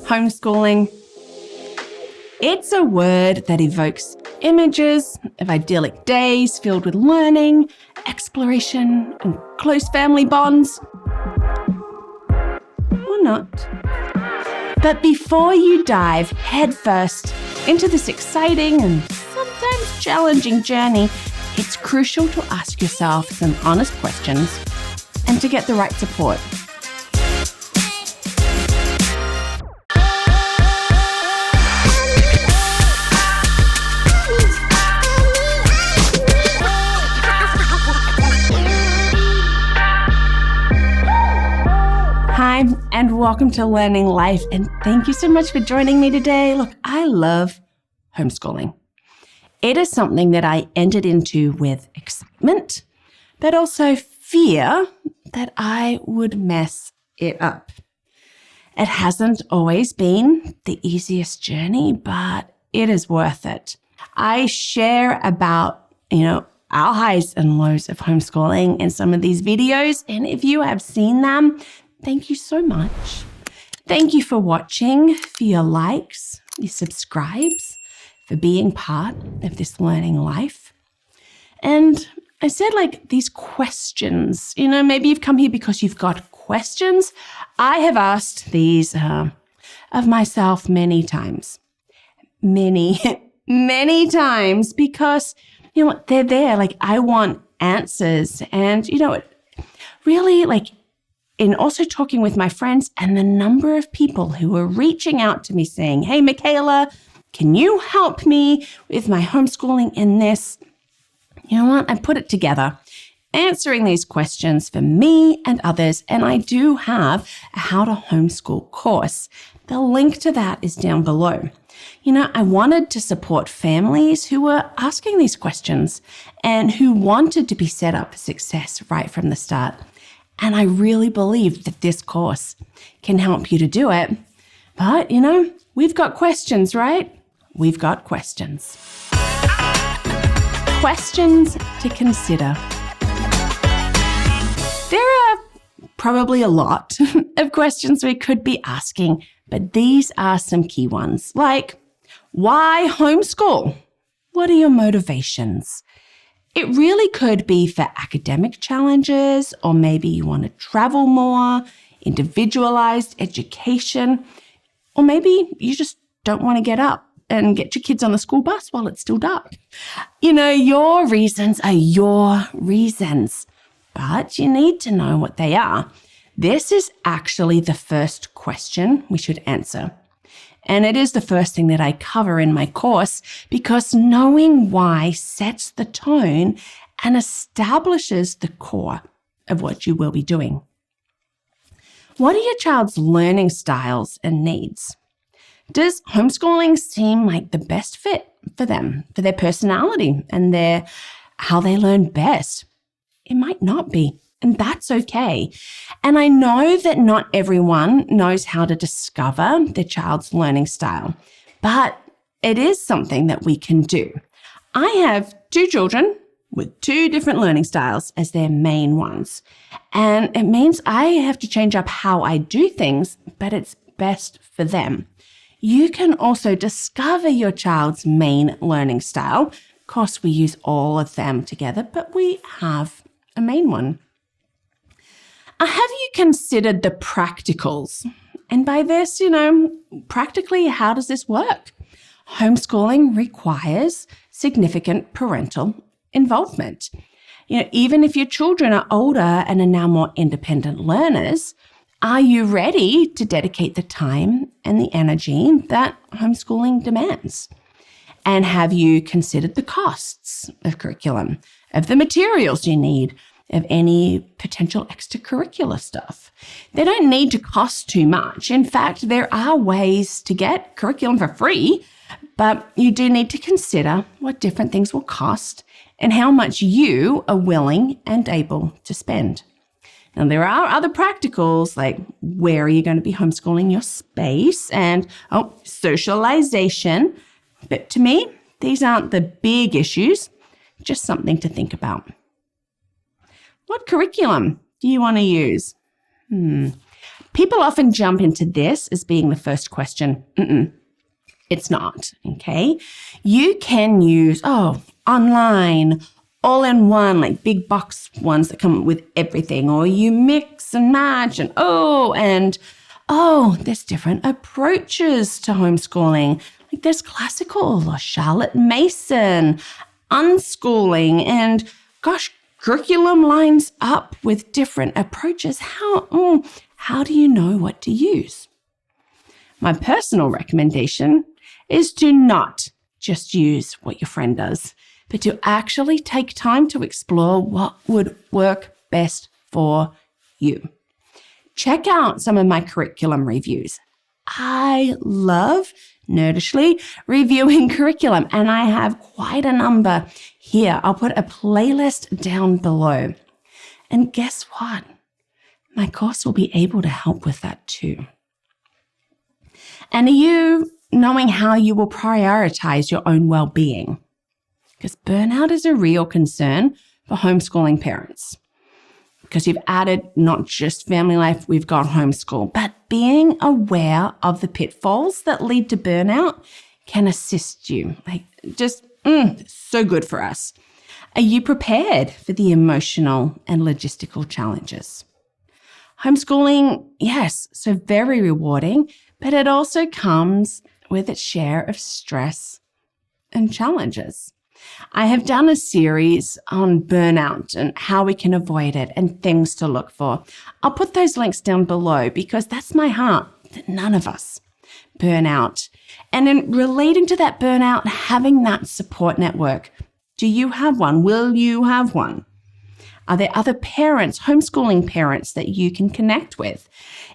Homeschooling. It's a word that evokes images of idyllic days filled with learning, exploration, and close family bonds. Or not. But before you dive headfirst into this exciting and sometimes challenging journey, it's crucial to ask yourself some honest questions and to get the right support. Hi, and welcome to Learning Life, and thank you so much for joining me today. Look, I love homeschooling. It is something that I entered into with excitement, but also fear that I would mess it up. It hasn't always been the easiest journey, but it is worth it. I share about, our highs and lows of homeschooling in some of these videos, and if you have seen them, thank you so much. Thank you for watching, for your likes, your subscribes, for being part of this learning life. And I said these questions, maybe you've come here because you've got questions. I have asked these of myself many times. Many times because, they're there. I want answers. And, really in also talking with my friends and the number of people who are reaching out to me saying, hey, Michaela, can you help me with my homeschooling in this? You know what? I put it together, answering these questions for me and others. And I do have a How to Homeschool course. The link to that is down below. I wanted to support families who were asking these questions and who wanted to be set up for success right from the start. And I really believe that this course can help you to do it. But, we've got questions, right? We've got questions. Questions to consider. There are probably a lot of questions we could be asking, but these are some key ones, like, why homeschool? What are your motivations? It really could be for academic challenges, or maybe you want to travel more, individualized education, or maybe you just don't want to get up and get your kids on the school bus while it's still dark. Your reasons are your reasons, but you need to know what they are. This is actually the first question we should answer. And it is the first thing that I cover in my course because knowing why sets the tone and establishes the core of what you will be doing. What are your child's learning styles and needs? Does homeschooling seem like the best fit for them, for their personality and how they learn best? It might not be. And that's okay. And I know that not everyone knows how to discover their child's learning style, but it is something that we can do. I have 2 children with 2 different learning styles as their main ones. And it means I have to change up how I do things, but it's best for them. You can also discover your child's main learning style. Of course, we use all of them together, but we have a main one. Have you considered the practicals? And by this, practically, how does this work? Homeschooling requires significant parental involvement. Even if your children are older and are now more independent learners, are you ready to dedicate the time and the energy that homeschooling demands? And have you considered the costs of curriculum, of the materials you need, of any potential extracurricular stuff? They don't need to cost too much. In fact, there are ways to get curriculum for free, but you do need to consider what different things will cost and how much you are willing and able to spend. Now, there are other practicals like where are you going to be homeschooling your space and socialization. But to me, these aren't the big issues, just something to think about. What curriculum do you want to use? People often jump into this as being the first question. It's not, okay? You can use, online, all-in-one, like big box ones that come with everything, or you mix and match and there's different approaches to homeschooling. Like there's classical or Charlotte Mason, unschooling, and curriculum lines up with different approaches. How do you know what to use? My personal recommendation is to not just use what your friend does, but to actually take time to explore what would work best for you. Check out some of my curriculum reviews. I love nerdishly reviewing curriculum, and I have quite a number here. I'll put a playlist down below. And guess what? My course will be able to help with that too. And are you knowing how you will prioritize your own well-being? Because burnout is a real concern for homeschooling parents. Because you've added not just family life, we've got homeschool, but being aware of the pitfalls that lead to burnout can assist you. So good for us. Are you prepared for the emotional and logistical challenges? Homeschooling, yes, so very rewarding, but it also comes with its share of stress and challenges. I have done a series on burnout and how we can avoid it and things to look for. I'll put those links down below because that's my heart, that none of us burn out. And in relating to that burnout, having that support network. Do you have one? Will you have one? Are there other parents, homeschooling parents, that you can connect with?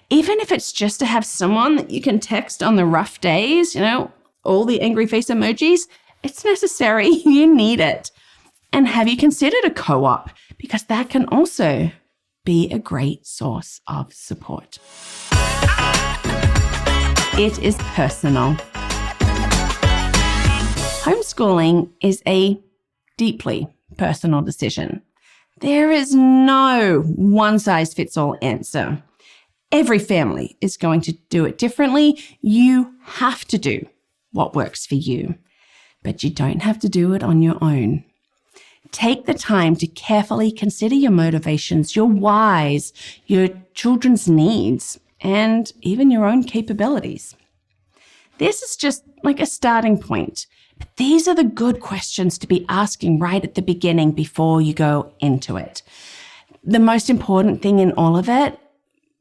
Even if it's just to have someone that you can text on the rough days, all the angry face emojis, it's necessary. You need it. And have you considered a co-op? Because that can also be a great source of support. It is personal. Homeschooling is a deeply personal decision. There is no one-size-fits-all answer. Every family is going to do it differently. You have to do what works for you, but you don't have to do it on your own. Take the time to carefully consider your motivations, your whys, your children's needs, and even your own capabilities. This is just like a starting point. But these are the good questions to be asking right at the beginning before you go into it. The most important thing in all of it,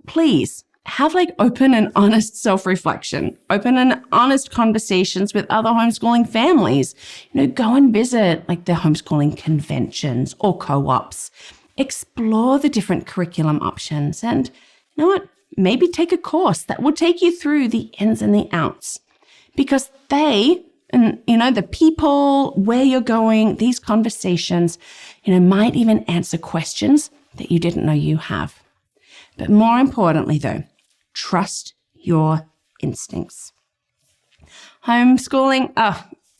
please have open and honest self-reflection, open and honest conversations with other homeschooling families. Go and visit the homeschooling conventions or co-ops. Explore the different curriculum options and maybe take a course that will take you through the ins and the outs. Because the people, where you're going, these conversations, might even answer questions that you didn't know you have. But more importantly, though, trust your instincts. Homeschooling,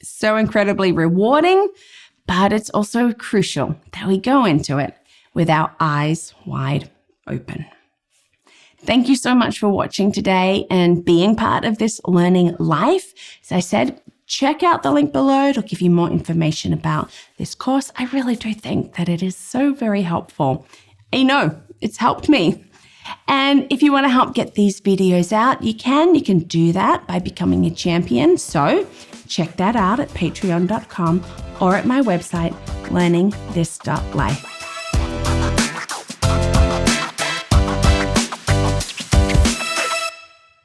so incredibly rewarding, but it's also crucial that we go into it with our eyes wide open. Thank you so much for watching today and being part of this Learning Life. As I said, check out the link below. It'll give you more information about this course. I really do think that it is so very helpful. I know it's helped me. And if you want to help get these videos out, you can do that by becoming a champion. So check that out at patreon.com or at my website, LearningThis.Life.